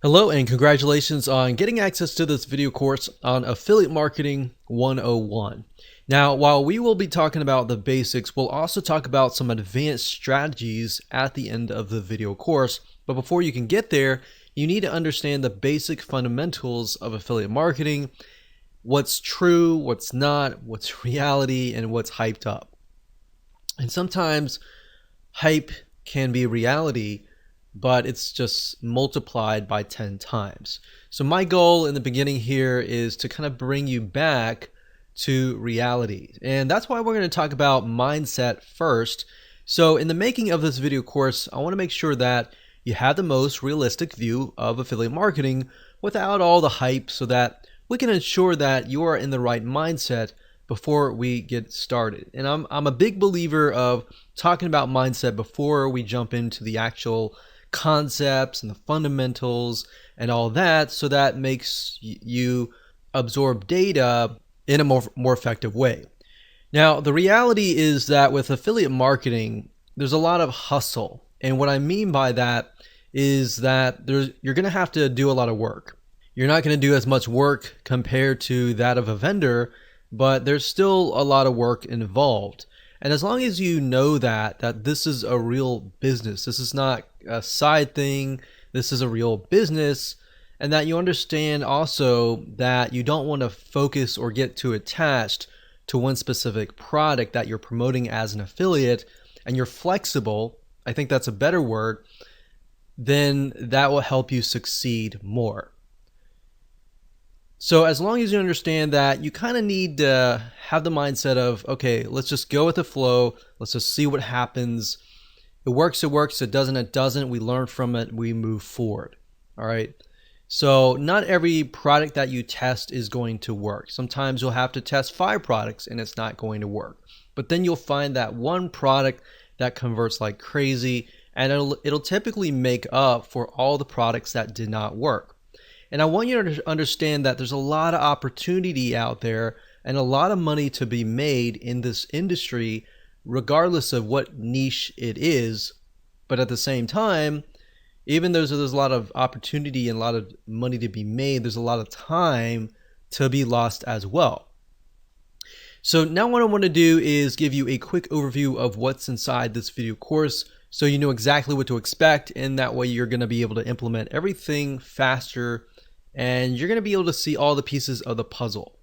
Hello and congratulations on getting access to this video course on Affiliate Marketing 101. Now, while we will be talking about the basics, we'll also talk about some advanced strategies at the end of the video course. But before you can get there, you need to understand the basic fundamentals of affiliate marketing, what's true, what's not, what's reality, and what's hyped up. And sometimes hype can be reality, but it's just multiplied by 10 times. So my goal in the beginning here is to kind of bring you back to reality. And that's why we're going to talk about mindset first. So in the making of this video course, I want to make sure that you have the most realistic view of affiliate marketing without all the hype, so that we can ensure that you are in the right mindset before we get started. And I'm a big believer of talking about mindset before we jump into the actual concepts and the fundamentals and all that, so that makes you absorb data in a more effective way. Now, the reality is that with affiliate marketing, there's a lot of hustle. And what I mean by that is that you're going to have to do a lot of work. You're not going to do as much work compared to that of a vendor, but there's still a lot of work involved. And as long as you know that this is a real business, this is not a side thing, this is a real business, and that you understand also that you don't want to focus or get too attached to one specific product that you're promoting as an affiliate, and you're flexible, I think that's a better word, then that will help you succeed more. So as long as you understand that, you kind of need to have the mindset of, okay, let's just go with the flow. Let's just see what happens. It works, it doesn't. We learn from it, we move forward. All right. So not every product that you test is going to work. Sometimes you'll have to test 5 products and it's not going to work. But then you'll find that one product that converts like crazy, and it'll typically make up for all the products that did not work. And I want you to understand that there's a lot of opportunity out there and a lot of money to be made in this industry, regardless of what niche it is. But at the same time, even though there's a lot of opportunity and a lot of money to be made, there's a lot of time to be lost as well. So now what I want to do is give you a quick overview of what's inside this video course, so you know exactly what to expect, and that way you're going to be able to implement everything faster, and you're going to be able to see all the pieces of the puzzle.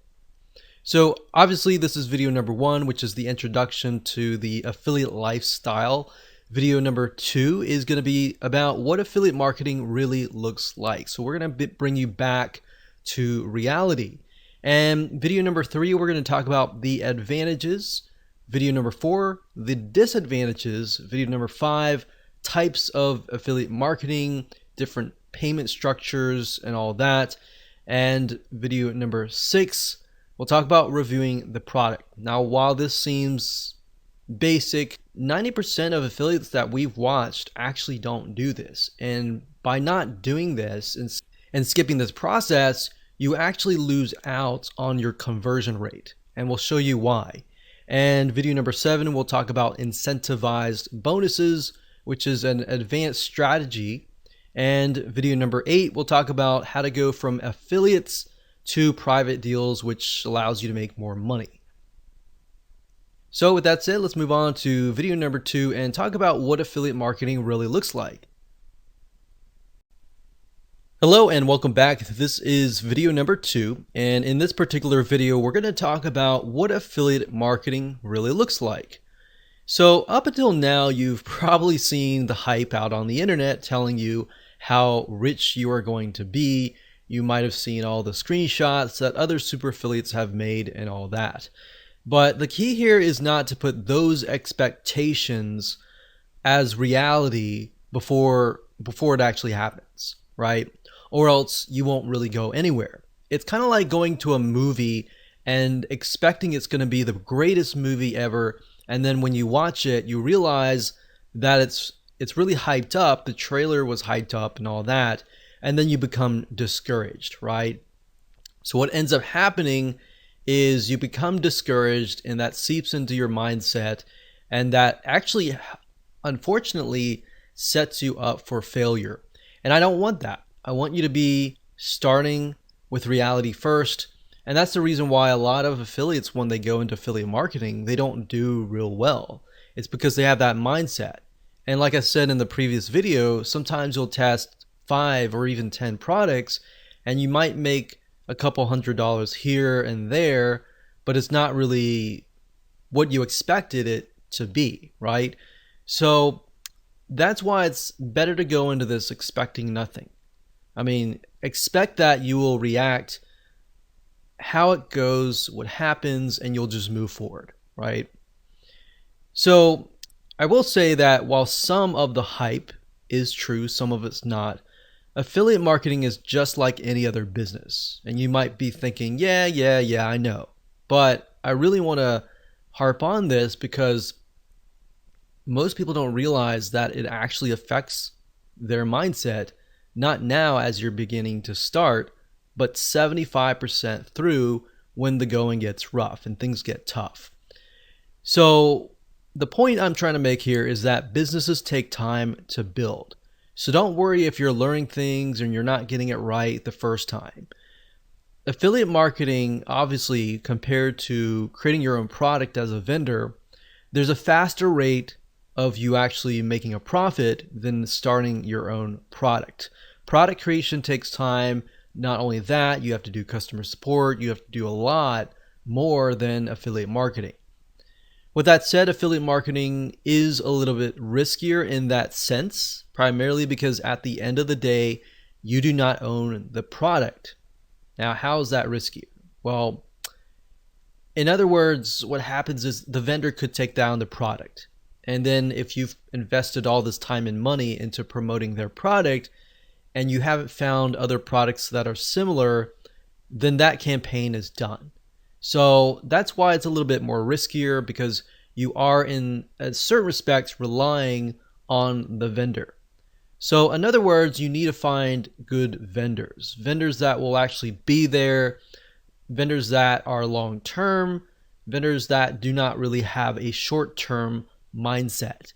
So obviously this is video number 1, which is the introduction to the affiliate lifestyle. Video number 2 is going to be about what affiliate marketing really looks like. So we're going to bring you back to reality. And video number 3, we're going to talk about the advantages. Video number 4, the disadvantages. Video number 5, types of affiliate marketing, different payment structures and all that. And video number 6, we'll talk about reviewing the product. Now, while this seems basic, 90% of affiliates that we've watched actually don't do this. And by not doing this and skipping this process, you actually lose out on your conversion rate. And we'll show you why. And video number 7, we'll talk about incentivized bonuses, which is an advanced strategy. And video number 8, we'll talk about how to go from affiliates to private deals, which allows you to make more money. So with that said, let's move on to video number 2 and talk about what affiliate marketing really looks like. Hello and welcome back. This is video number 2, and in this particular video, we're going to talk about what affiliate marketing really looks like. So up until now, you've probably seen the hype out on the internet telling you how rich you are going to be. You might have seen all the screenshots that other super affiliates have made and all that. But the key here is not to put those expectations as reality before it actually happens, right? Or else you won't really go anywhere. It's kind of like going to a movie and expecting it's going to be the greatest movie ever, and then when you watch it, you realize that it's really hyped up, the trailer was hyped up and all that, and then you become discouraged, right? So what ends up happening is you become discouraged, and that seeps into your mindset, and that actually, unfortunately, sets you up for failure. And I don't want that. I want you to be starting with reality first. And that's the reason why a lot of affiliates, when they go into affiliate marketing, they don't do real well. It's because they have that mindset. And like I said in the previous video, sometimes you'll test 5 or even 10 products and you might make a couple $100 here and there, but it's not really what you expected it to be, right? So that's why it's better to go into this expecting nothing. I mean, expect that you will react how it goes, what happens, and you'll just move forward, right? So I will say that while some of the hype is true, some of it's not, affiliate marketing is just like any other business. And you might be thinking, yeah, I know. But I really want to harp on this because most people don't realize that it actually affects their mindset, not now as you're beginning to start, but 75% through when the going gets rough and things get tough. So the point I'm trying to make here is that businesses take time to build. So don't worry if you're learning things and you're not getting it right the first time. Affiliate marketing, obviously, compared to creating your own product as a vendor, there's a faster rate of you actually making a profit than starting your own product. Product creation takes time. Not only that, you have to do customer support. You have to do a lot more than affiliate marketing. With that said, affiliate marketing is a little bit riskier in that sense, primarily because at the end of the day, you do not own the product. Now, how is that riskier? Well, in other words, what happens is the vendor could take down the product. And then if you've invested all this time and money into promoting their product and you haven't found other products that are similar, then that campaign is done. So that's why it's a little bit more riskier, because you are in certain respects relying on the vendor. So in other words, you need to find good vendors that will actually be there, vendors that are long-term, vendors that do not really have a short-term mindset.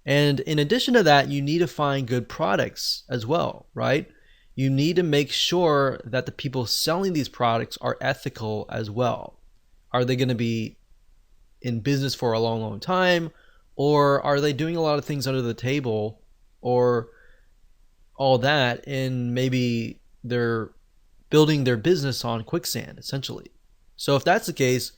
And in addition to that, you need to find good products as well, right? You need to make sure that the people selling these products are ethical as well. Are they going to be in business for a long time? Or are they doing a lot of things under the table or all that, and maybe they're building their business on quicksand, essentially? So if that's the case,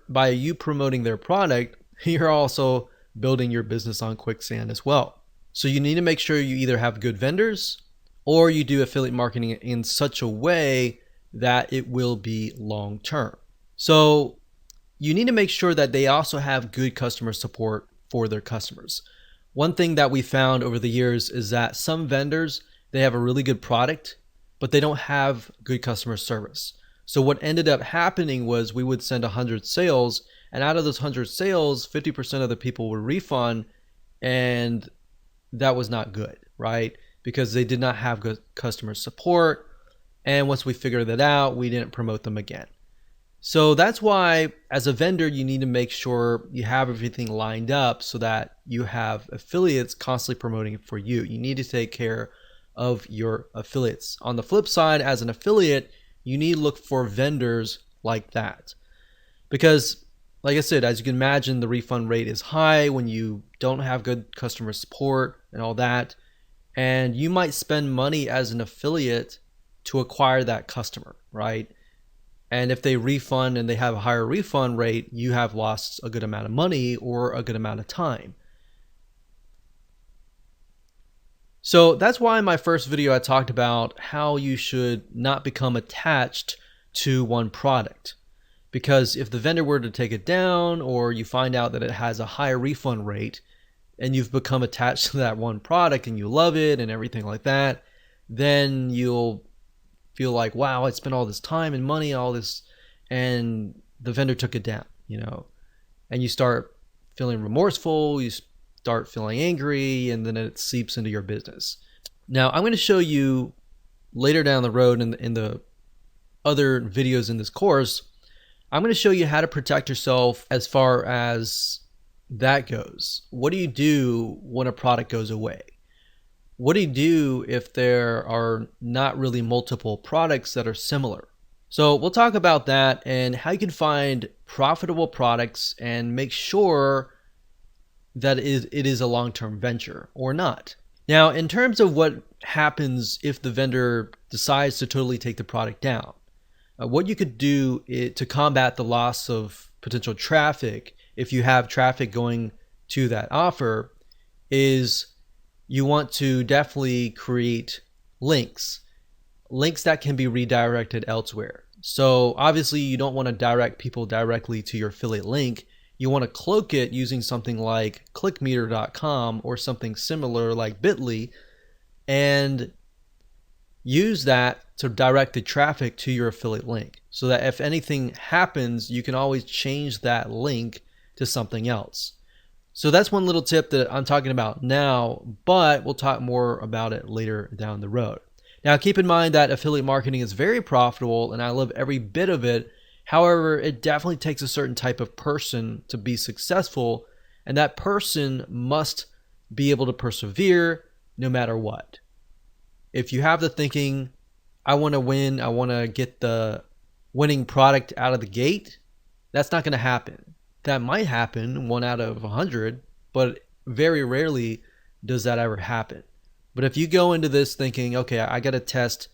by you promoting their product, you're also building your business on quicksand as well. So you need to make sure you either have good vendors or you do affiliate marketing in such a way that it will be long term. So you need to make sure that they also have good customer support for their customers. One thing that we found over the years is that some vendors, they have a really good product, but they don't have good customer service. So what ended up happening was we would send 100 sales, and out of those 100 sales, 50% of the people would refund, and that was not good, right? Because they did not have good customer support. And once we figured that out, we didn't promote them again. So that's why as a vendor, you need to make sure you have everything lined up so that you have affiliates constantly promoting it for you. You need to take care of your affiliates. On the flip side, as an affiliate, you need to look for vendors like that. Because like I said, as you can imagine, the refund rate is high when you don't have good customer support and all that. And you might spend money as an affiliate to acquire that customer, right? And if they refund and they have a higher refund rate, you have lost a good amount of money or a good amount of time. So that's why in my first video, I talked about how you should not become attached to one product. Because if the vendor were to take it down, or you find out that it has a higher refund rate and you've become attached to that one product and you love it and everything like that, then you'll feel like, wow, I spent all this time and money, all this, and the vendor took it down, and you start feeling remorseful, you start feeling angry, and then it seeps into your business. Now, I'm going to show you later down the road in the other videos in this course, I'm going to show you how to protect yourself as far as that goes. What do you do when a product goes away? what do you do if there are not really multiple products that are similar? So we'll talk about that and how you can find profitable products and make sure that it is a long-term venture or not. Now, in terms of what happens if the vendor decides to totally take the product down, what you could do to combat the loss of potential traffic, if you have traffic going to that offer, is you want to definitely create links that can be redirected elsewhere. So obviously you don't want to direct people directly to your affiliate link. You want to cloak it using something like clickmeter.com or something similar like Bitly, and use that to direct the traffic to your affiliate link, so that if anything happens, you can always change that link to something else. So that's one little tip that I'm talking about now, but we'll talk more about it later down the road. Now, keep in mind that affiliate marketing is very profitable and I love every bit of it. However, it definitely takes a certain type of person to be successful, and that person must be able to persevere no matter what. If you have the thinking, I want to win, I want to get the winning product out of the gate, that's not going to happen. That might happen 1 out of 100, but very rarely does that ever happen. But if you go into this thinking, okay, I got to test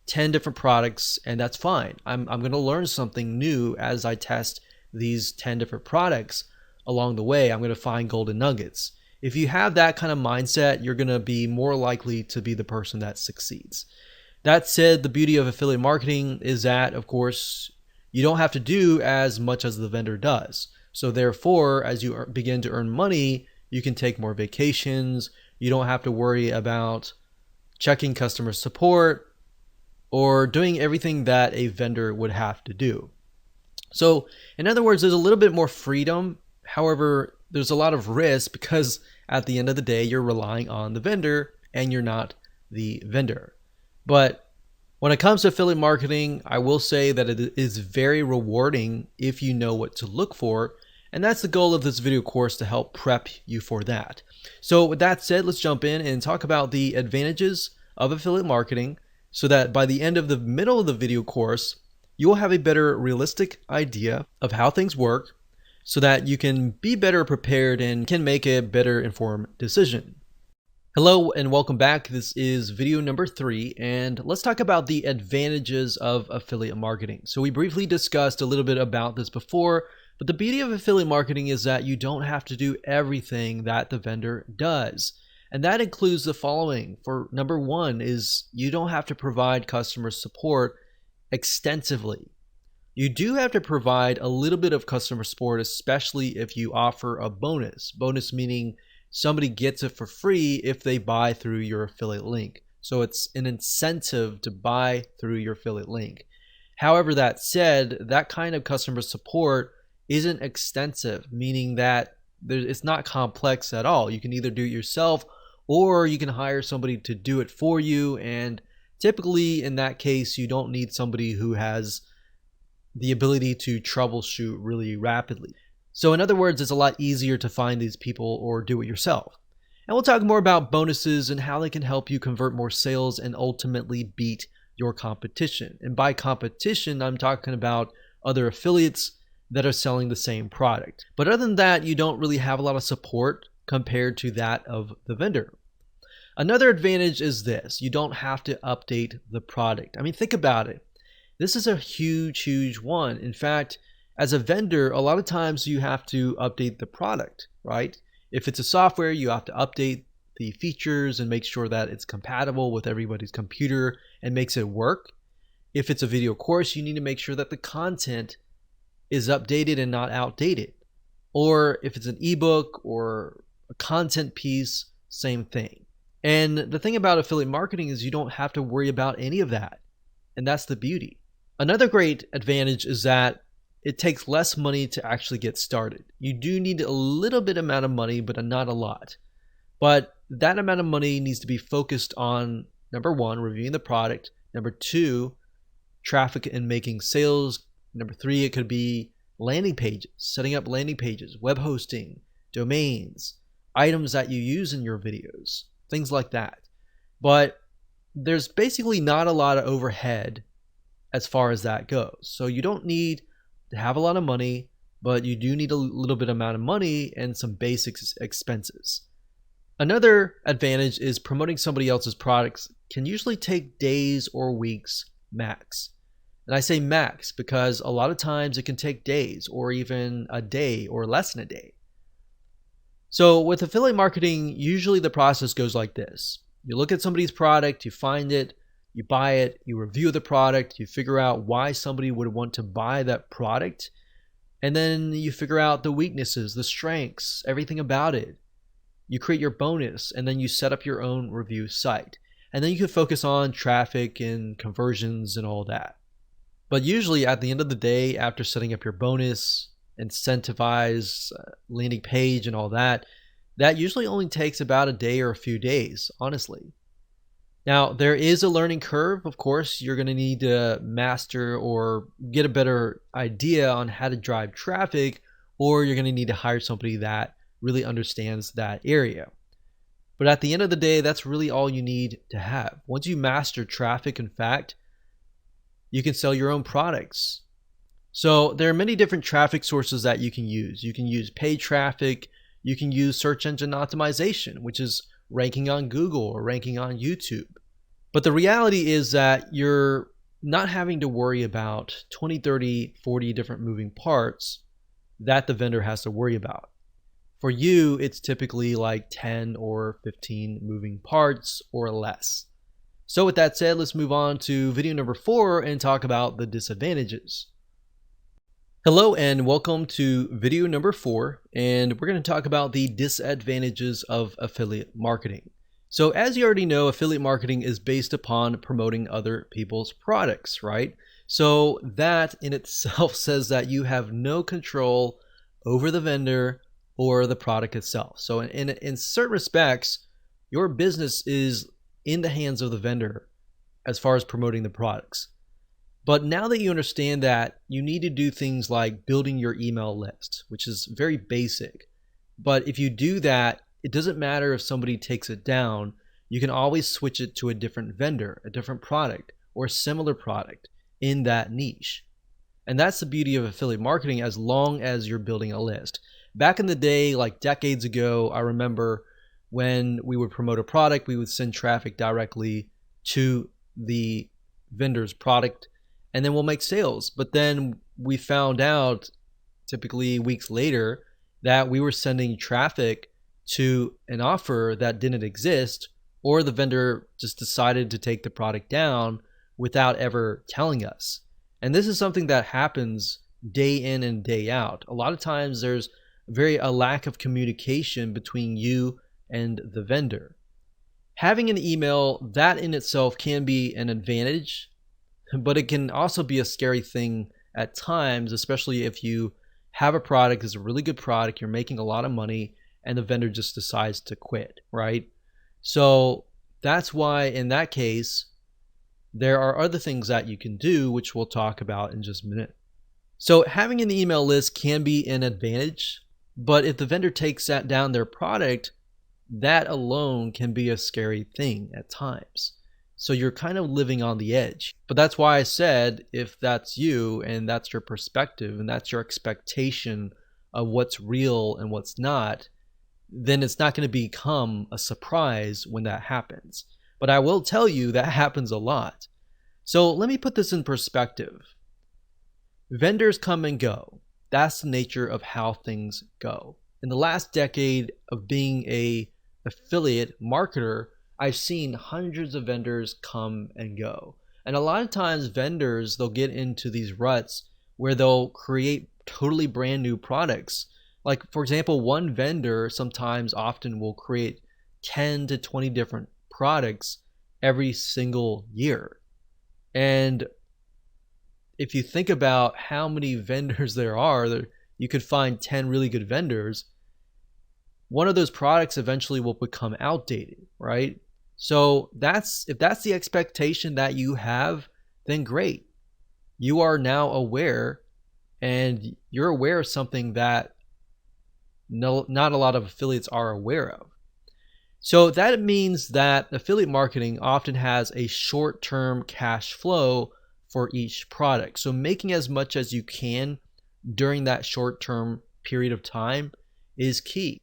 10 different products and that's fine. I'm going to learn something new as I test these 10 different products along the way. I'm going to find golden nuggets. If you have that kind of mindset, you're going to be more likely to be the person that succeeds. That said, the beauty of affiliate marketing is that, of course, you don't have to do as much as the vendor does. So therefore, as you begin to earn money, you can take more vacations. You don't have to worry about checking customer support or doing everything that a vendor would have to do. So in other words, there's a little bit more freedom. However, there's a lot of risk because at the end of the day, you're relying on the vendor and you're not the vendor. But when it comes to affiliate marketing, I will say that it is very rewarding if you know what to look for. And that's the goal of this video course, to help prep you for that. So with that said, let's jump in and talk about the advantages of affiliate marketing, so that by the end of the middle of the video course, you will have a better realistic idea of how things work, so that you can be better prepared and can make a better informed decision. Hello and welcome back. This is video number 3, and let's talk about the advantages of affiliate marketing. So we briefly discussed a little bit about this before, but the beauty of affiliate marketing is that you don't have to do everything that the vendor does. And that includes the following. For number 1 is you don't have to provide customer support extensively. You do have to provide a little bit of customer support, especially if you offer a bonus. Bonus meaning somebody gets it for free if they buy through your affiliate link. So it's an incentive to buy through your affiliate link. However, that said, that kind of customer support isn't extensive, meaning that it's not complex at all. You can either do it yourself or you can hire somebody to do it for you. And typically in that case, you don't need somebody who has the ability to troubleshoot really rapidly. So in other words, it's a lot easier to find these people or do it yourself. And we'll talk more about bonuses and how they can help you convert more sales and ultimately beat your competition. And by competition, I'm talking about other affiliates that are selling the same product. But other than that, you don't really have a lot of support compared to that of the vendor. Another advantage is this: you don't have to update the product. I mean, think about it. This is a huge one. In fact, as a vendor, a lot of times you have to update the product, right? If it's a software, you have to update the features and make sure that it's compatible with everybody's computer and makes it work. If it's a video course, you need to make sure that the content is updated and not outdated. Or if it's an ebook or a content piece, same thing. And the thing about affiliate marketing is you don't have to worry about any of that. And that's the beauty. Another great advantage is that it takes less money to actually get started. You do need a little bit amount of money, but not a lot. But that amount of money needs to be focused on, number 1, reviewing the product. Number 2, traffic and making sales. Number 3, it could be landing pages, setting up landing pages, web hosting, domains, items that you use in your videos, things like that. But there's basically not a lot of overhead as far as that goes. So you don't need to have a lot of money, but you do need a little bit amount of money and some basic expenses. Another advantage is promoting somebody else's products can usually take days or weeks max. And I say max because a lot of times it can take days or even a day or less than a day. So with affiliate marketing, usually the process goes like this. You look at somebody's product, you find it, you buy it, you review the product, you figure out why somebody would want to buy that product, and then you figure out the weaknesses, the strengths, everything about it. You create your bonus, and then you set up your own review site. And then you can focus on traffic and conversions and all that. But usually at the end of the day, after setting up your bonus, incentivize, landing page and all that, that usually only takes about a day or a few days, honestly. Now, there is a learning curve. Of course, you're going to need to master or get a better idea on how to drive traffic, or you're going to need to hire somebody that really understands that area. But at the end of the day, that's really all you need to have. Once you master traffic, in fact, you can sell your own products. So there are many different traffic sources that you can use. You can use paid traffic. You can use search engine optimization, which is ranking on Google or ranking on YouTube. But the reality is that you're not having to worry about 20, 30, 40 different moving parts that the vendor has to worry about. For you, it's typically like 10 or 15 moving parts or less. So with that said, let's move on to video number 4 and talk about the disadvantages. Hello and welcome to video number 4, and we're going to talk about the disadvantages of affiliate marketing. So as you already know, affiliate marketing is based upon promoting other people's products, right? So that in itself says that you have no control over the vendor or the product itself. So in certain respects, your business is in the hands of the vendor as far as promoting the products. But now that you understand that, you need to do things like building your email list, which is very basic. But if you do that, it doesn't matter if somebody takes it down. You can always switch it to a different vendor, a different product, or a similar product in that niche. And that's the beauty of affiliate marketing as long as you're building a list. Back in the day, like decades ago, I remember when we would promote a product, we would send traffic directly to the vendor's product, and then we'll make sales. But then we found out, typically weeks later, that we were sending traffic to an offer that didn't exist, or the vendor just decided to take the product down without ever telling us. And this is something that happens day in and day out. A lot of times there's a lack of communication between you and the vendor. Having an email, that in itself can be an advantage, but it can also be a scary thing at times, especially if you have a product that's a really good product, you're making a lot of money, and the vendor just decides to quit, right? So that's why in that case, there are other things that you can do, which we'll talk about in just a minute. So having an email list can be an advantage, but if the vendor takes that down their product, that alone can be a scary thing at times. So you're kind of living on the edge. But that's why I said, if that's you and that's your perspective and that's your expectation of what's real and what's not, then it's not going to become a surprise when that happens. But I will tell you that happens a lot. So let me put this in perspective. Vendors come and go. That's the nature of how things go. In the last decade of being an affiliate marketer, I've seen hundreds of vendors come and go. And a lot of times vendors, they'll get into these ruts where they'll create totally brand new products. Like for example, one vendor often will create 10 to 20 different products every single year. And if you think about how many vendors there are, you could find 10 really good vendors. One of those products eventually will become outdated, right? So if that's the expectation that you have, then great. You are now aware, and you're aware of something that not a lot of affiliates are aware of. So that means that affiliate marketing often has a short-term cash flow for each product. So making as much as you can during that short-term period of time is key.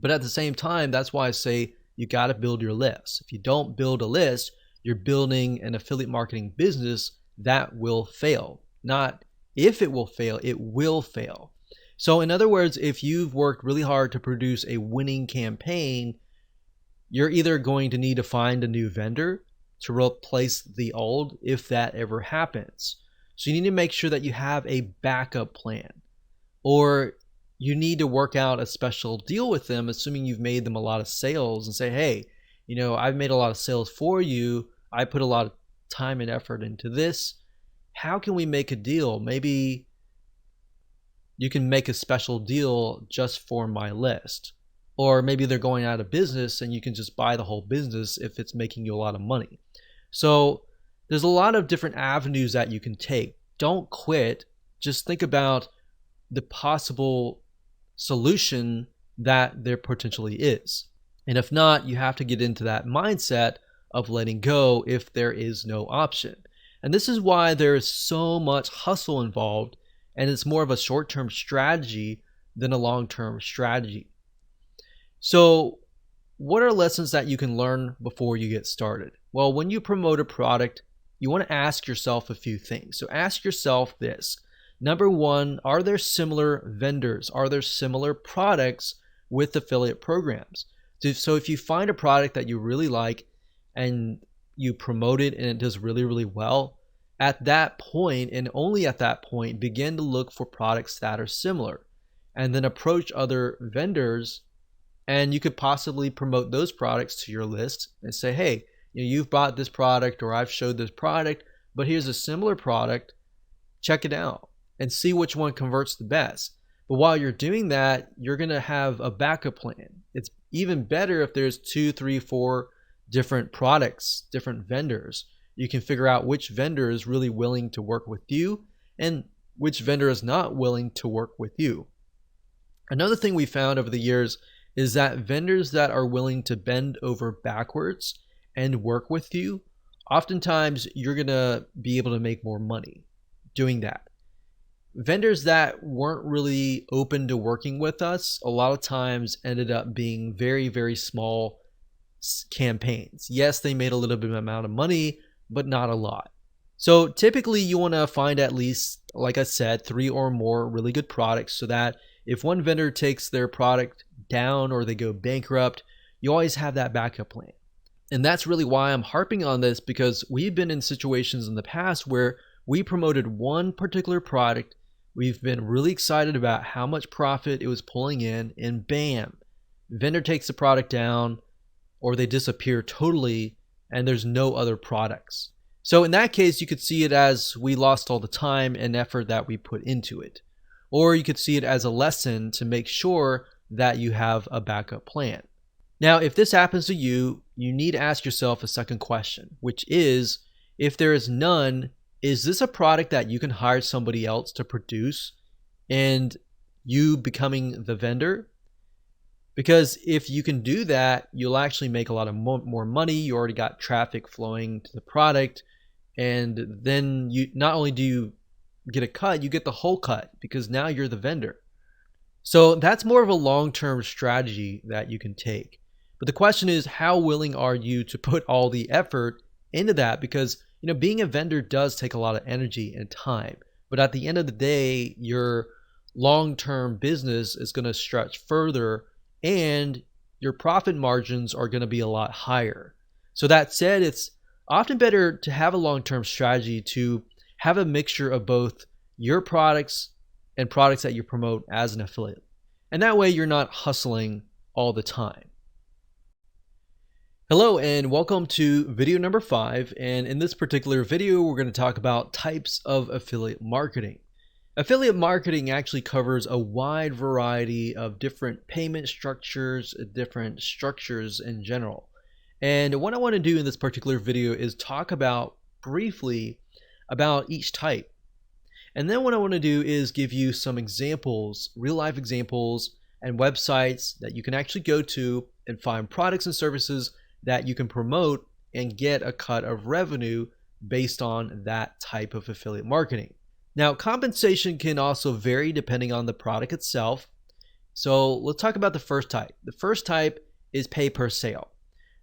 But at the same time, that's why I say you got to build your list. If you don't build a list, you're building an affiliate marketing business that will fail. Not if it will fail, it will fail. So in other words, if you've worked really hard to produce a winning campaign, you're either going to need to find a new vendor to replace the old if that ever happens. So you need to make sure that you have a backup plan, or you need to work out a special deal with them, assuming you've made them a lot of sales, and say, hey, I've made a lot of sales for you. I put a lot of time and effort into this. How can we make a deal? Maybe you can make a special deal just for my list. Or maybe they're going out of business and you can just buy the whole business if it's making you a lot of money. So there's a lot of different avenues that you can take. Don't quit. Just think about the possible solution that there potentially is. And if not, you have to get into that mindset of letting go if there is no option. And this is why there is so much hustle involved, and it's more of a short-term strategy than a long-term strategy. So what are lessons that you can learn before you get started? Well, when you promote a product, you want to ask yourself a few things. So ask yourself this. Number one, are there similar vendors? Are there similar products with affiliate programs? So if you find a product that you really like and you promote it and it does really, really well, at that point, and only at that point, begin to look for products that are similar, and then approach other vendors. And you could possibly promote those products to your list and say, hey, you've bought this product, or I've showed this product, but here's a similar product. Check it out and see which one converts the best. But while you're doing that, you're going to have a backup plan. It's even better if there's 2, 3, 4 different products, different vendors. You can figure out which vendor is really willing to work with you and which vendor is not willing to work with you. Another thing we found over the years is that vendors that are willing to bend over backwards and work with you, oftentimes you're going to be able to make more money doing that. Vendors that weren't really open to working with us a lot of times ended up being very, very small campaigns. Yes, they made a little bit of amount of money, but not a lot. So typically you want to find at least, like I said, 3 or more really good products, so that if one vendor takes their product down or they go bankrupt, you always have that backup plan. And that's really why I'm harping on this, because we've been in situations in the past where we promoted one particular product. We've been really excited about how much profit it was pulling in, and bam, vendor takes the product down, or they disappear totally, and there's no other products. So in that case, you could see it as we lost all the time and effort that we put into it. Or you could see it as a lesson to make sure that you have a backup plan. Now, if this happens to you, you need to ask yourself a second question, which is, if there is none, is this a product that you can hire somebody else to produce and you becoming the vendor? Because if you can do that, you'll actually make a lot of more money. You already got traffic flowing to the product, and then you not only do you get a cut, you get the whole cut, because now you're the vendor. So that's more of a long-term strategy that you can take. But the question is, how willing are you to put all the effort into that? Because being a vendor does take a lot of energy and time. But at the end of the day, your long-term business is going to stretch further, and your profit margins are going to be a lot higher. So that said, it's often better to have a long-term strategy, to have a mixture of both your products and products that you promote as an affiliate. And that way you're not hustling all the time. Hello and welcome to video number 5. And in this particular video, we're going to talk about types of affiliate marketing. Affiliate marketing actually covers a wide variety of different payment structures, different structures in general. And what I want to do in this particular video is talk about briefly about each type. And then what I want to do is give you some examples, real life examples, and websites that you can actually go to and find products and services that you can promote and get a cut of revenue based on that type of affiliate marketing. Now, compensation can also vary depending on the product itself. So let's talk about the first type. The first type is pay per sale.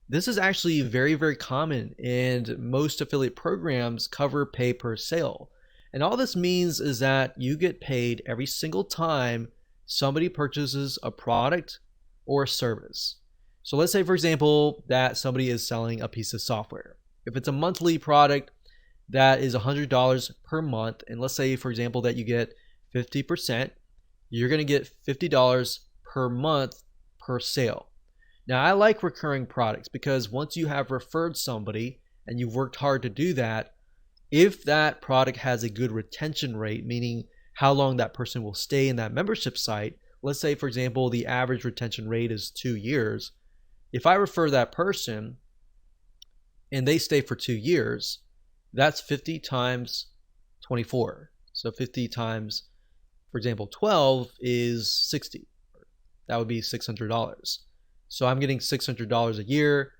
This is actually very, very common, and most affiliate programs cover pay per sale. And all this means is that you get paid every single time somebody purchases a product or a service. So let's say, for example, that somebody is selling a piece of software. If it's a monthly product, that is $100 per month. And let's say, for example, that you get 50%, you're going to get $50 per month per sale. Now, I like recurring products because once you have referred somebody and you've worked hard to do that, if that product has a good retention rate, meaning how long that person will stay in that membership site, let's say, for example, the average retention rate is 2 years. If I refer that person and they stay for 2 years, that's 50 times 24. So 50 times, for example, 12 is 60. That would be $600. So I'm getting $600 a year,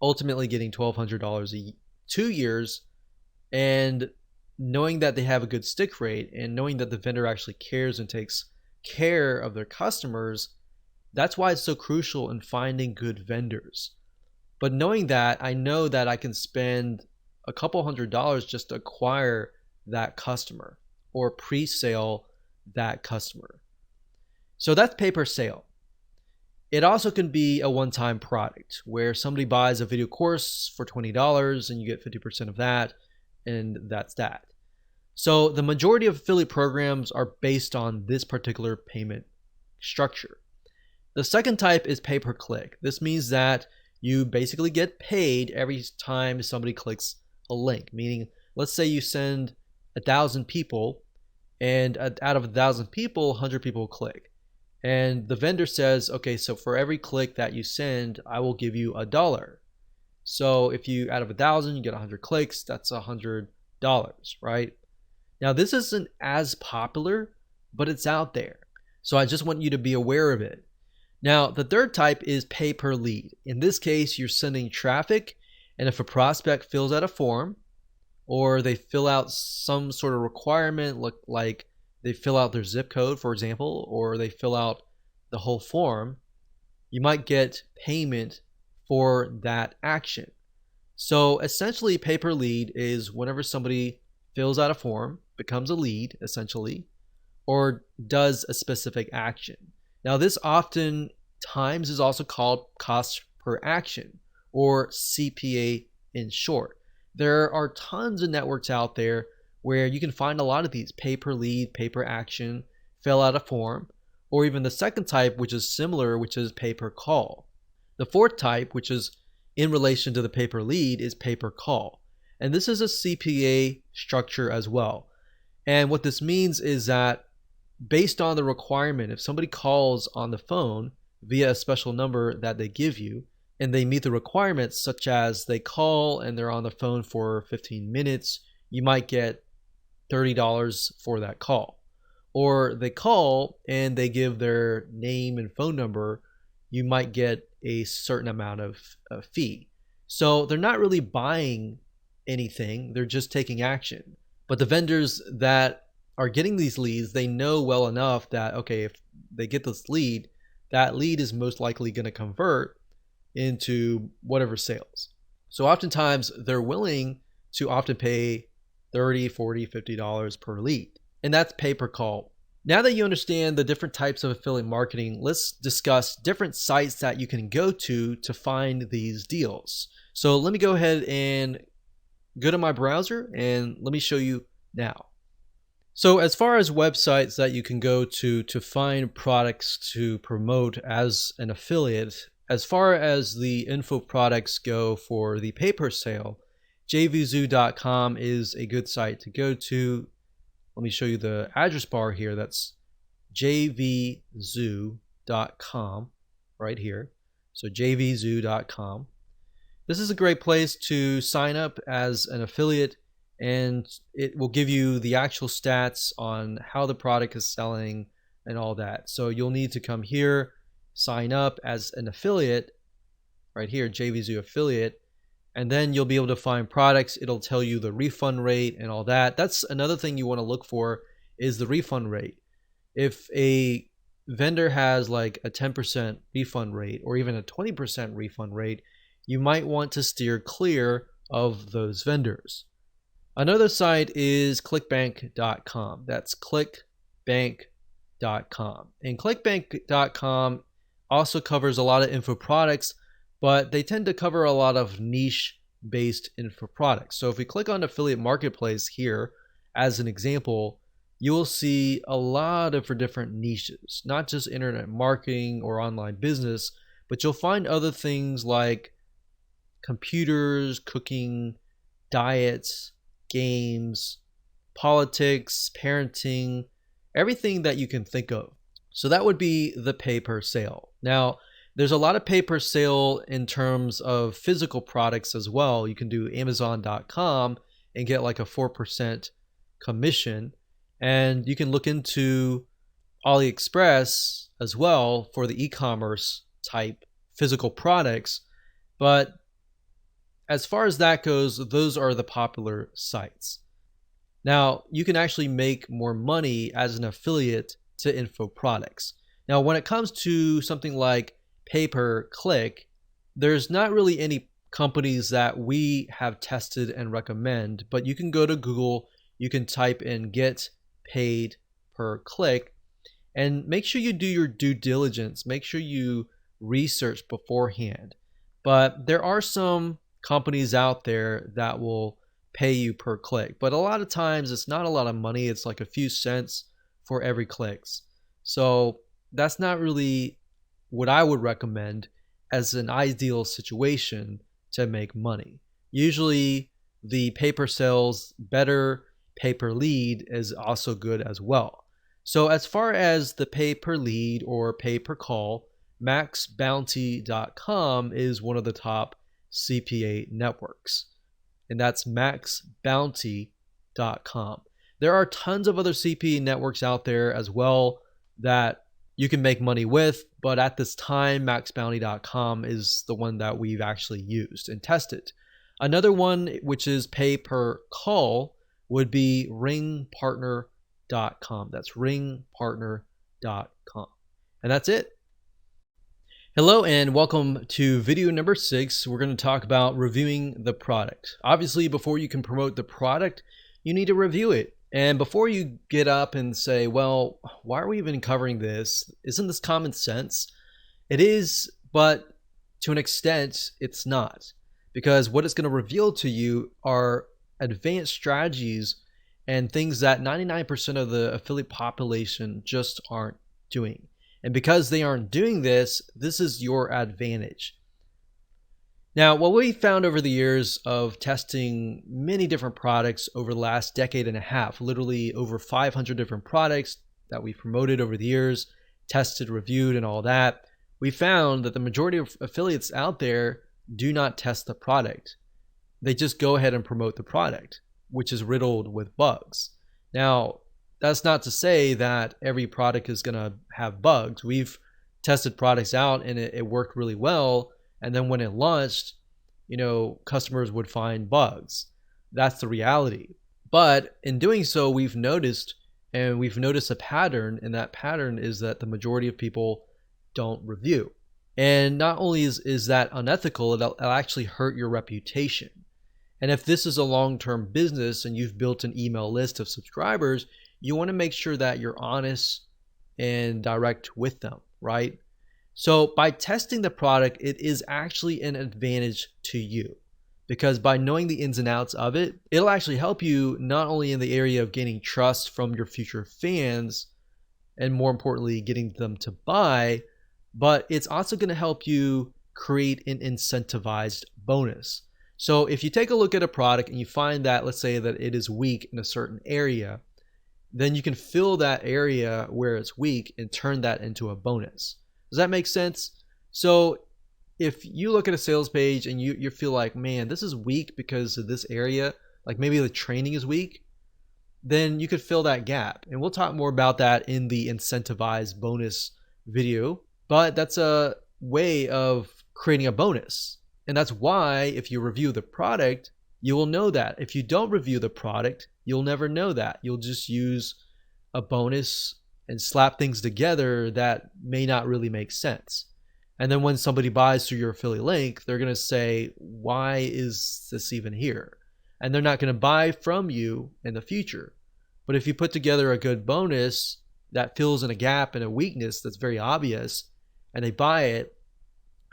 ultimately getting $1,200 2 years, and knowing that they have a good stick rate and knowing that the vendor actually cares and takes care of their customers, that's why it's so crucial in finding good vendors. But knowing that, I know that I can spend a couple $100s just to acquire that customer or pre-sale that customer. So that's pay per sale. It also can be a one-time product where somebody buys a video course for $20 and you get 50% of that, and that's that. So the majority of affiliate programs are based on this particular payment structure. The second type is pay per click. This means that you basically get paid every time somebody clicks a link, meaning let's say you send 1,000 people and out of 1,000 people, 100 people click. And the vendor says, okay, so for every click that you send, I will give you $1. So if you, out of 1,000, you get 100 clicks, that's $100, right? Now this isn't as popular, but it's out there. So I just want you to be aware of it. Now, the third type is pay per lead. In this case, you're sending traffic, and if a prospect fills out a form or they fill out some sort of requirement, like they fill out their zip code, for example, or they fill out the whole form, you might get payment for that action. So essentially, pay per lead is whenever somebody fills out a form, becomes a lead, essentially, or does a specific action. Now, this often times is also called cost per action, or CPA in short. There are tons of networks out there where you can find a lot of these: pay per lead, pay per action, fill out a form, or even the second type, which is similar, which is pay per call. The fourth type, which is in relation to the pay per lead, is pay per call. And this is a CPA structure as well. And what this means is that based on the requirement, if somebody calls on the phone via a special number that they give you, and they meet the requirements, such as they call and they're on the phone for 15 minutes, you might get $30 for that call. Or they call and they give their name and phone number, you might get a certain amount of fee. So they're not really buying anything, they're just taking action. But the vendors that are getting these leads, they know well enough that, okay, if they get this lead, that lead is most likely going to convert into whatever sales. So oftentimes they're willing to often pay $30, $40, $50 per lead. And that's pay per call. Now that you understand the different types of affiliate marketing, let's discuss different sites that you can go to find these deals. So let me go ahead and go to my browser and let me show you now. So as far as websites that you can go to find products to promote as an affiliate, as far as the info products go for the pay per sale, jvzoo.com is a good site to go to. Let me show you the address bar here. That's jvzoo.com right here. So jvzoo.com. This is a great place to sign up as an affiliate, and it will give you the actual stats on how the product is selling, and all that. So you'll need to come here, sign up as an affiliate right here, jvzoo affiliate, and then you'll be able to find products. It'll tell you the refund rate and all that. That's another thing you want to look for, is the refund rate. If a vendor has like a 10% refund rate or even a 20% refund rate, you might want to steer clear of those vendors. Another site is clickbank.com. That's clickbank.com. And clickbank.com also covers a lot of info products, but they tend to cover a lot of niche-based info products. So if we click on affiliate marketplace here as an example, you will see a lot of different niches, not just internet marketing or online business, but you'll find other things like computers, cooking, diets, games, politics, parenting, everything that you can think of. So that would be the pay per sale. Now, there's a lot of pay per sale in terms of physical products as well. You can do Amazon.com and get like a 4% commission. And you can look into AliExpress as well for the e-commerce type physical products. But as far as that goes, those are the popular sites. Now, you can actually make more money as an affiliate to info products. Now, when it comes to something like pay per click, there's not really any companies that we have tested and recommend, but you can go to Google, you can type in get paid per click, and make sure you do your due diligence. Make sure you research beforehand. But there are some companies out there that will pay you per click, but a lot of times it's not a lot of money. It's like a few cents for every clicks. So that's not really what I would recommend as an ideal situation to make money. Usually the pay per sales, better pay per lead is also good as well. So as far as the pay per lead or pay per call, maxbounty.com is one of the top CPA networks, and that's maxbounty.com. There are tons of other CPA networks out there as well that you can make money with, but at this time, maxbounty.com is the one that we've actually used and tested. Another one, which is pay per call, would be ringpartner.com. That's ringpartner.com. And that's it. Hello and welcome to video number 6. We're going to talk about reviewing the product. Obviously, before you can promote the product, you need to review it. And before you get up and say, well, why are we even covering this? Isn't this common sense? It is, but to an extent, it's not. Because what it's going to reveal to you are advanced strategies and things that 99% of the affiliate population just aren't doing. And because they aren't doing this, this is your advantage. Now, what we found over the years of testing many different products over the last decade and a half, literally over 500 different products that we promoted over the years, tested, reviewed, and all that, we found that the majority of affiliates out there do not test the product. They just go ahead and promote the product, which is riddled with bugs. Now, that's not to say that every product is going to have bugs. We've tested products out and it worked really well. And then when it launched, customers would find bugs. That's the reality. But in doing so, we've noticed a pattern, and that pattern is that the majority of people don't review. And not only is that unethical, it'll actually hurt your reputation. And if this is a long-term business and you've built an email list of subscribers, you want to make sure that you're honest and direct with them, right? So by testing the product, it is actually an advantage to you, because by knowing the ins and outs of it, it'll actually help you not only in the area of gaining trust from your future fans, and more importantly, getting them to buy, but it's also going to help you create an incentivized bonus. So if you take a look at a product and you find that, let's say that it is weak in a certain area, then you can fill that area where it's weak and turn that into a bonus. Does that make sense? So if you look at a sales page and you feel like, man, this is weak because of this area, like maybe the training is weak, then you could fill that gap. And we'll talk more about that in the incentivized bonus video, but that's a way of creating a bonus. And that's why if you review the product, you will know that. If you don't review the product, you'll never know that. You'll just use a bonus and slap things together that may not really make sense. And then when somebody buys through your affiliate link, they're going to say, why is this even here? And they're not going to buy from you in the future. But if you put together a good bonus that fills in a gap and a weakness that's very obvious, and they buy it,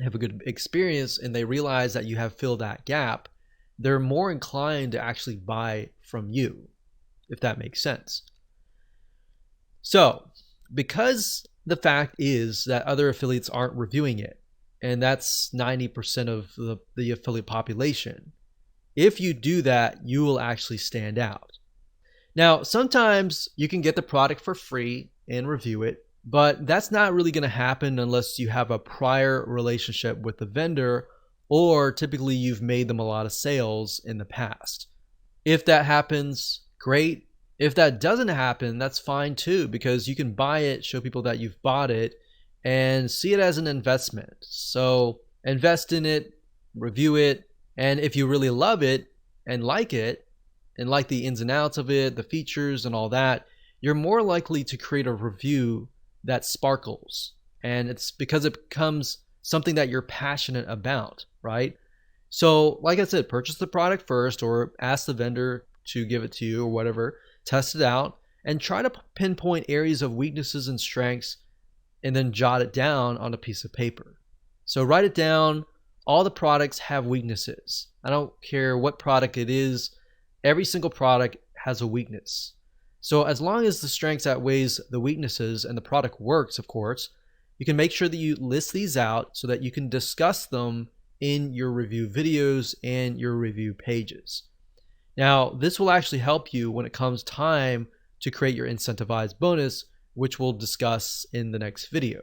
have a good experience, and they realize that you have filled that gap, they're more inclined to actually buy from you, if that makes sense. So, because the fact is that other affiliates aren't reviewing it, and that's 90% of the affiliate population, if you do that, you will actually stand out. Now, sometimes you can get the product for free and review it, but that's not really going to happen unless you have a prior relationship with the vendor, or typically you've made them a lot of sales in the past. If that happens, great. If that doesn't happen, that's fine too, because you can buy it, show people that you've bought it, and see it as an investment. So invest in it, review it, and if you really love it and like the ins and outs of it, the features and all that, you're more likely to create a review that sparkles. And it's because it becomes something that you're passionate about, right? So like I said, purchase the product first, or ask the vendor to give it to you or whatever. Test it out and try to pinpoint areas of weaknesses and strengths, and then jot it down on a piece of paper. So write it down. All the products have weaknesses. I don't care what product it is. Every single product has a weakness. So as long as the strengths outweighs the weaknesses and the product works, of course, you can make sure that you list these out so that you can discuss them in your review videos and your review pages. Now, this will actually help you when it comes time to create your incentivized bonus, which we'll discuss in the next video.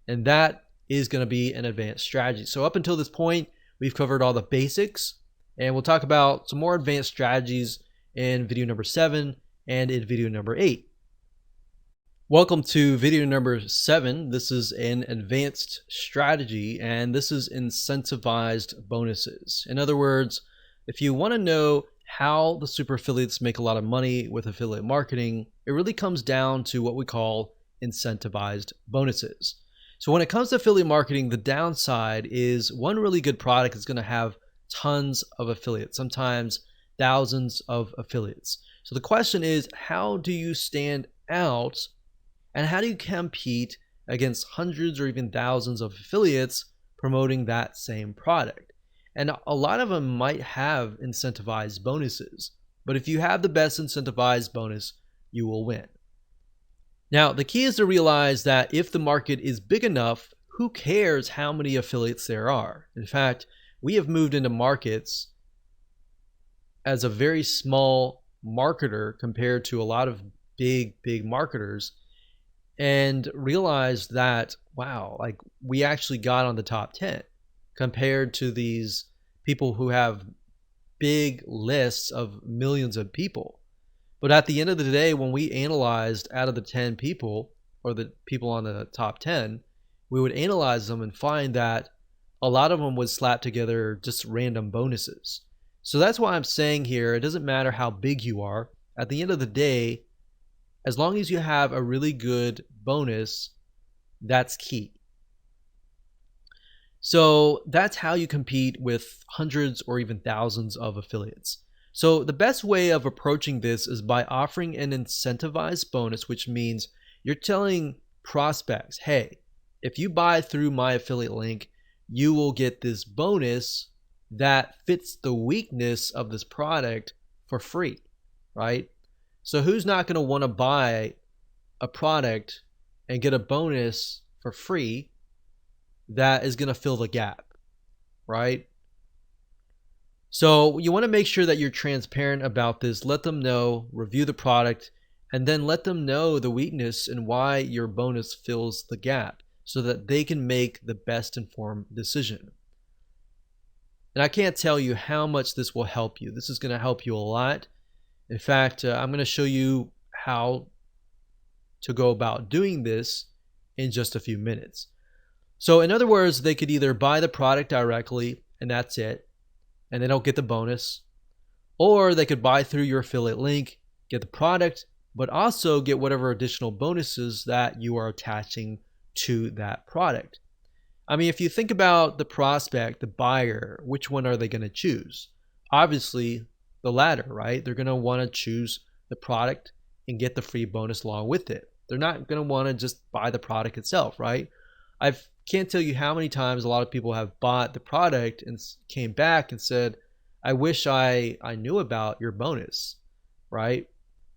And that is going to be an advanced strategy. So up until this point, we've covered all the basics, and we'll talk about some more advanced strategies in video number 7 and in video number 8. Welcome to video number 7. This is an advanced strategy, and this is incentivized bonuses. In other words, if you want to know how the super affiliates make a lot of money with affiliate marketing, it really comes down to what we call incentivized bonuses. So when it comes to affiliate marketing, the downside is one really good product is going to have tons of affiliates, sometimes thousands of affiliates. So the question is, how do you stand out, and how do you compete against hundreds or even thousands of affiliates promoting that same product? And a lot of them might have incentivized bonuses, but if you have the best incentivized bonus, you will win. Now, the key is to realize that if the market is big enough, who cares how many affiliates there are? In fact, we have moved into markets as a very small marketer compared to a lot of big marketers, and realized that, wow, like we actually got on the top 10 compared to these people who have big lists of millions of people. But at the end of the day, when we analyzed out of the 10 people, or the people on the top 10, we would analyze them and find that a lot of them would slap together just random bonuses. So that's why I'm saying here, it doesn't matter how big you are. At the end of the day, as long as you have a really good bonus, that's key. So that's how you compete with hundreds or even thousands of affiliates. So the best way of approaching this is by offering an incentivized bonus, which means you're telling prospects, hey, if you buy through my affiliate link, you will get this bonus that fits the weakness of this product for free, right? So who's not going to want to buy a product and get a bonus for free that is going to fill the gap, right? So you want to make sure that you're transparent about this. Let them know, review the product, and then let them know the weakness and why your bonus fills the gap so that they can make the best informed decision. And I can't tell you how much this will help you. This is going to help you a lot. In fact, I'm going to show you how to go about doing this in just a few minutes. So in other words, they could either buy the product directly and that's it, and they don't get the bonus, or they could buy through your affiliate link, get the product, but also get whatever additional bonuses that you are attaching to that product. I mean, if you think about the prospect, the buyer, which one are they going to choose? Obviously, the latter, right? They're going to want to choose the product and get the free bonus along with it. They're not going to want to just buy the product itself, right? I can't tell you how many times a lot of people have bought the product and came back and said, I wish I knew about your bonus, right?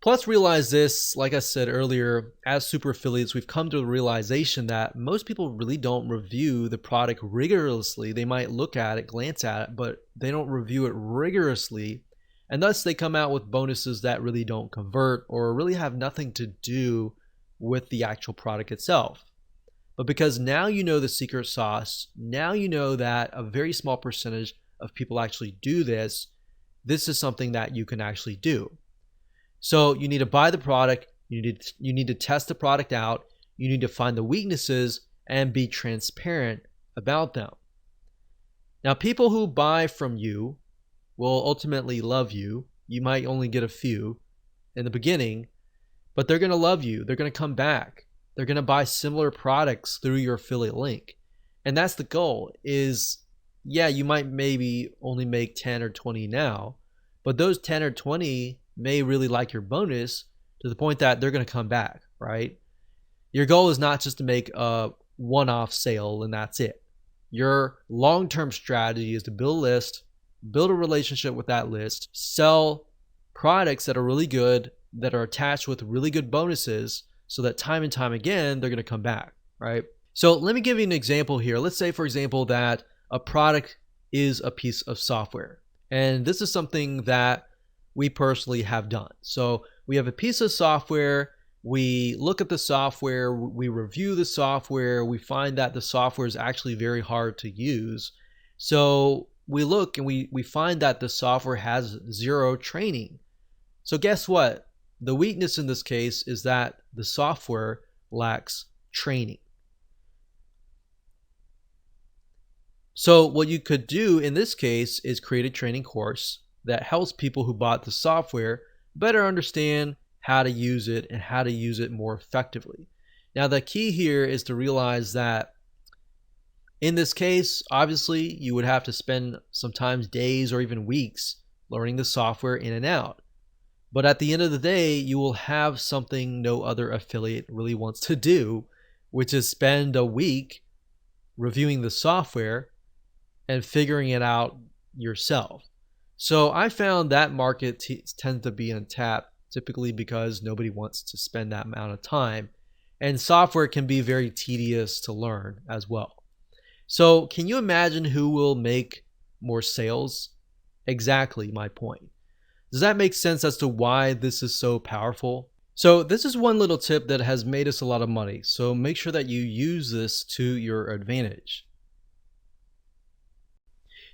Plus, realize this, like I said earlier, as super affiliates, we've come to the realization that most people really don't review the product rigorously. They might look at it, glance at it, but they don't review it rigorously. And thus they come out with bonuses that really don't convert or really have nothing to do with the actual product itself. But because now you know the secret sauce, now you know that a very small percentage of people actually do this, this is something that you can actually do. So you need to buy the product, you need to test the product out, you need to find the weaknesses and be transparent about them. Now, people who buy from you will ultimately love you. You might only get a few in the beginning, but they're going to love you. They're going to come back. They're going to buy similar products through your affiliate link. And that's the goal is, yeah, you might maybe only make 10 or 20 now, but those 10 or 20 may really like your bonus to the point that they're going to come back, right? Your goal is not just to make a one-off sale and that's it. Your long-term strategy is to build a list, build a relationship with that list, sell products that are really good, that are attached with really good bonuses so that time and time again, they're going to come back, right? So let me give you an example here. Let's say, for example, that a product is a piece of software. And this is something that we personally have done. So we have a piece of software, we look at the software, we review the software, we find that the software is actually very hard to use. So we look and we find that the software has zero training. So guess what? The weakness in this case is that the software lacks training. So what you could do in this case is create a training course that helps people who bought the software better understand how to use it and how to use it more effectively. Now, the key here is to realize that in this case, obviously, you would have to spend sometimes days or even weeks learning the software in and out. But at the end of the day, you will have something no other affiliate really wants to do, which is spend a week reviewing the software and figuring it out yourself. So I found that market tends to be untapped, typically because nobody wants to spend that amount of time. And software can be very tedious to learn as well. So can you imagine who will make more sales? Exactly my point. Does that make sense as to why this is so powerful? So this is one little tip that has made us a lot of money. So make sure that you use this to your advantage.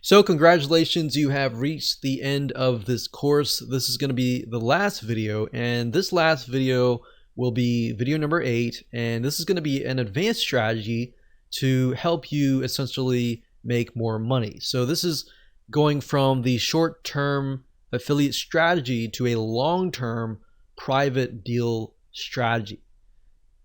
So congratulations, you have reached the end of this course. This is going to be the last video, and this last video will be video number 8, and this is going to be an advanced strategy to help you essentially make more money. So this is going from the short-term affiliate strategy to a long-term private deal strategy.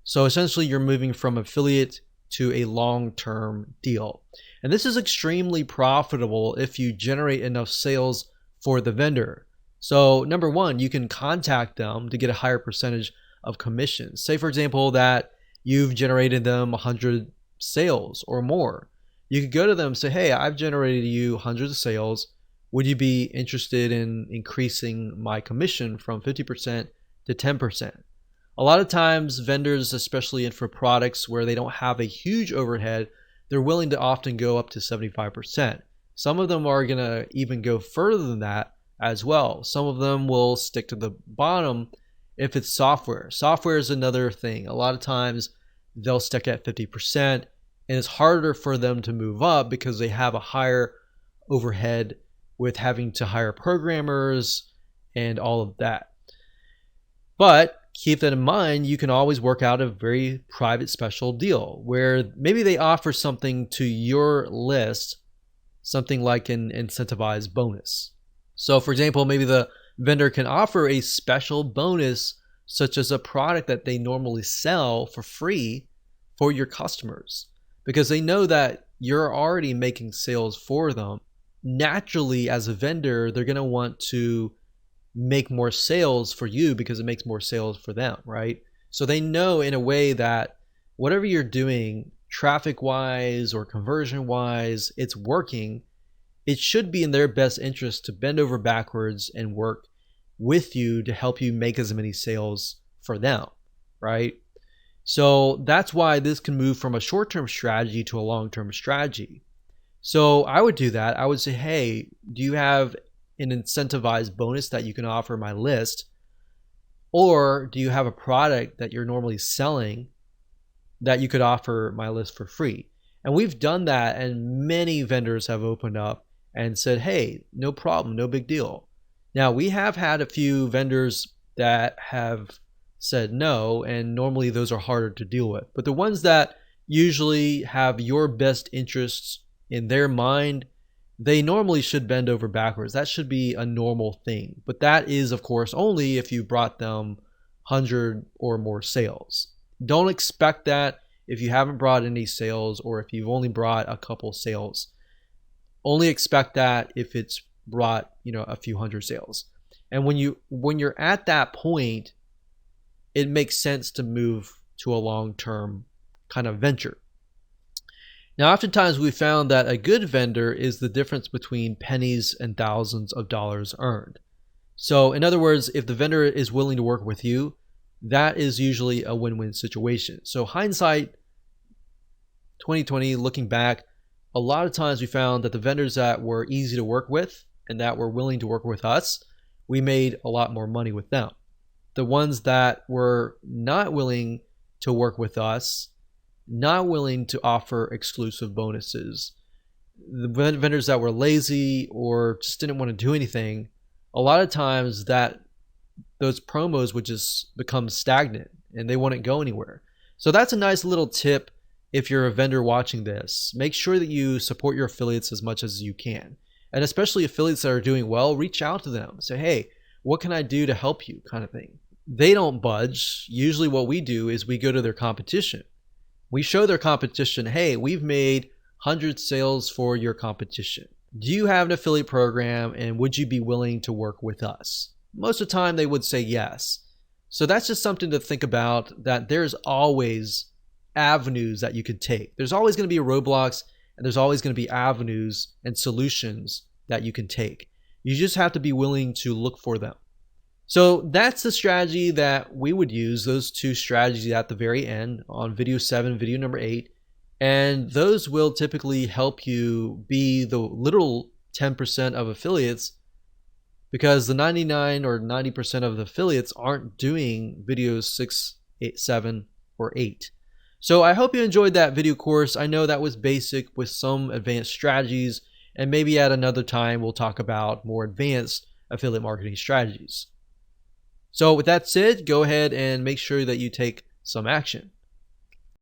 So essentially you're moving from affiliate to a long-term deal. And this is extremely profitable if you generate enough sales for the vendor. So number one, you can contact them to get a higher percentage of commissions. Say for example that you've generated them 100 sales or more. You could go to them and say, hey, I've generated you hundreds of sales. Would you be interested in increasing my commission from 50% to 10%? A lot of times vendors, especially for products where they don't have a huge overhead, they're willing to often go up to 75%. Some of them are going to even go further than that as well. Some of them will stick to the bottom if it's software. Software is another thing. A lot of times they'll stick at 50%, and it's harder for them to move up because they have a higher overhead with having to hire programmers and all of that. But keep that in mind, you can always work out a very private special deal where maybe they offer something to your list, something like an incentivized bonus. So for example, maybe the vendor can offer a special bonus such as a product that they normally sell for free for your customers, because they know that you're already making sales for them. Naturally, as a vendor, they're going to want to make more sales for you because it makes more sales for them, right? So they know in a way that whatever you're doing, traffic wise or conversion wise, it's working. It should be in their best interest to bend over backwards and work with you to help you make as many sales for them, right? So that's why this can move from a short-term strategy to a long-term strategy. So I would do that. I would say, hey, do you have an incentivized bonus that you can offer my list? Or do you have a product that you're normally selling that you could offer my list for free? And we've done that, and many vendors have opened up and said, hey, no problem, no big deal. Now, we have had a few vendors that have said no, and normally those are harder to deal with. But the ones that usually have your best interests in their mind, they normally should bend over backwards. That should be a normal thing. But that is, of course, only if you brought them 100 or more sales. Don't expect that if you haven't brought any sales, or if you've only brought a couple sales. Only expect that if it's brought, a few hundred sales. And when you're at that point, it makes sense to move to a long-term kind of venture. Now, oftentimes we found that a good vendor is the difference between pennies and thousands of dollars earned. So in other words, if the vendor is willing to work with you, that is usually a win-win situation. So hindsight 2020, looking back, a lot of times we found that the vendors that were easy to work with and that were willing to work with us, we made a lot more money with them. The ones that were not willing to work with us, not willing to offer exclusive bonuses, the vendors that were lazy or just didn't want to do anything, a lot of times that those promos would just become stagnant and they wouldn't go anywhere. So that's a nice little tip. If you're a vendor watching this, make sure that you support your affiliates as much as you can. And especially affiliates that are doing well, reach out to them. Say, hey, what can I do to help you, kind of thing. They don't budge. Usually what we do is we go to their competition. We show their competition, hey, we've made 100 sales for your competition. Do you have an affiliate program, and would you be willing to work with us? Most of the time they would say yes. So that's just something to think about, that there's always avenues that you could take. There's always going to be roadblocks, and there's always going to be avenues and solutions that you can take. You just have to be willing to look for them. So that's the strategy that we would use, those two strategies at the very end on video 7, video number 8. And those will typically help you be the literal 10% of affiliates, because the 99 or 90% of the affiliates aren't doing videos 6, 8, 7, or 8. So I hope you enjoyed that video course. I know that was basic with some advanced strategies, and maybe at another time we'll talk about more advanced affiliate marketing strategies. So with that said, go ahead and make sure that you take some action.